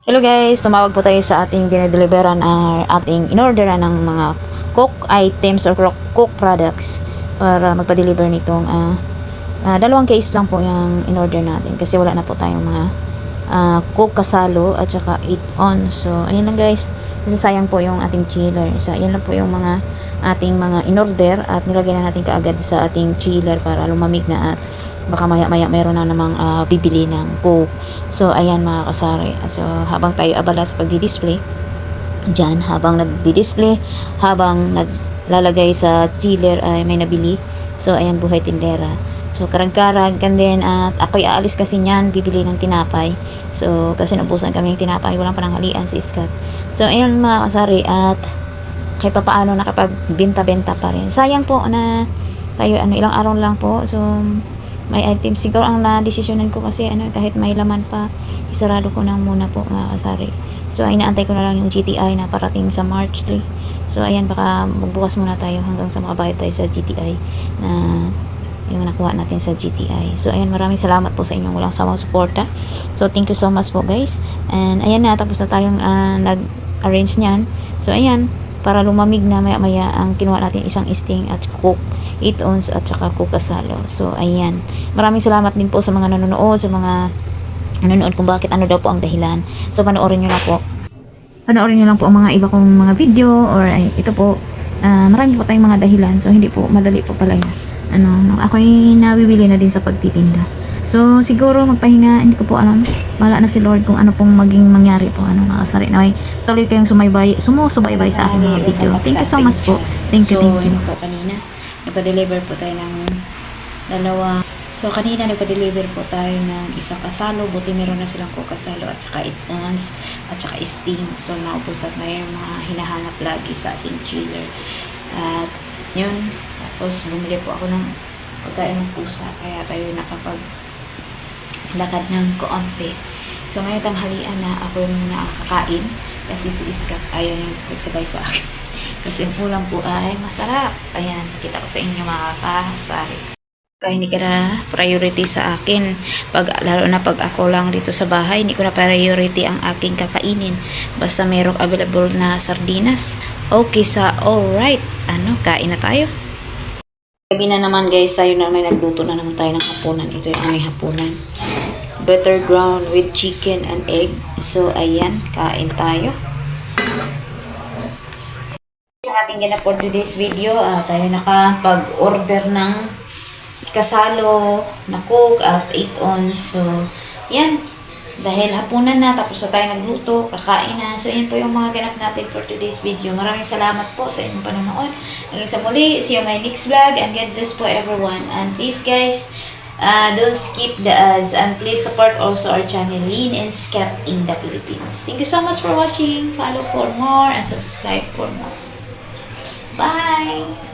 Hello guys, tumawag po tayo sa ating dinedeliveran ating inorderan ng mga cook items or cook products para magpa-deliver nitong dalawang case lang po yung inorder natin kasi wala na po tayong mga cook kasalo at saka 8 on. So ayun lang guys, kasi sayang po yung ating chiller. So ayun lang po yung mga ating mga inorder at nilagay na natin kaagad sa ating chiller para lumamig na at baka maya meron na namang bibili ng coke. So ayan mga kasari, so habang tayo abala sa pagdi-display dyan, habang nagdi-display, habang naglalagay sa chiller ay may nabili. So ayan, buhay tindera. So karag-karag, and then at ako'y aalis kasi niyan, bibili ng tinapay. So kasi nabusan kami ng tinapay, walang pananghalian si Scott. So ayan mga kasari, at kahit pa paano nakapagbenta-benta pa rin. Sayang po na tayo ilang araw lang po. So may item siguro ang na-desisyonan ko kasi kahit may laman pa, isarado ko na muna po mga kasari. So ay inaantay ko na lang yung GTI na parating sa March 3. So ayan, baka magbukas muna tayo hanggang sa makabayad tayo sa GTI na yung nakuha natin sa GTI. So ayan, maraming salamat po sa inyong walang sawang suporta. So thank you so much po guys. And ayan na, tapos na tayong nag-arrange niyan. So ayan, para lumamig na maya ang kinuha natin isang sting at cook 8 ons at saka cook kasalo. So ayan, maraming salamat din po sa mga nanonood, sa mga nanonood kung bakit daw po ang dahilan. So panoorin nyo na po, panoorin nyo lang po ang mga iba kong mga video, or ito po, marami po tayong mga dahilan. So hindi po madali po pala yun. Ako'y nabibili na din sa pagtitinda. So siguro magpahinga, hindi ko po alam, wala na si Lord kung ano pong maging mangyari po, nakasari na may tuloy kayong sumusubaybay sa aking mga video. Thank you so much po. Thank you. Po kanina nagpa-deliver po tayo ng dalawa. So kanina nagpa-deliver po tayo ng isang kasalo, buti meron na silang ko kasalo at saka 8 ons at saka steam. So naubos at na yung mga hinahanap lagi sa ating chiller. At yun, tapos bumili po ako ng pagkain ng pusa, kaya tayo lakad ng konti. So ngayon tanghalian na ako yung nakakain kasi si Iskap ayaw yung nagsabay sa akin. Kasi ang ulam po ay masarap. Ayan, nakita ko sa inyo mga kasari. Kaya hindi ka na priority sa akin. Lalo na pag ako lang dito sa bahay, hindi ko na priority ang aking kakainin. Basta merong available na sardinas. Okay sa alright. Kain na tayo. Gabi na naman guys, tayo na may nagluto na naman tayo ng hapunan. Ito yung aming hapunan. Butter ground with chicken and egg. So ayan, kain tayo. Sa ating ganap for today's video, tayo nakapag-order ng kasalo na cook at 8 ons. So yan, dahil hapunan na, tapos na tayo nagluto, kakain na. So yan po yung mga ganap natin for today's video. Maraming salamat po sa inyong panonood. Hanggang sa muli, see you on my next vlog, and God bless po everyone. And please guys, don't skip the ads, and please support also our channel Lean and Scat in the Philippines. Thank you so much for watching. Follow for more and subscribe for more. Bye!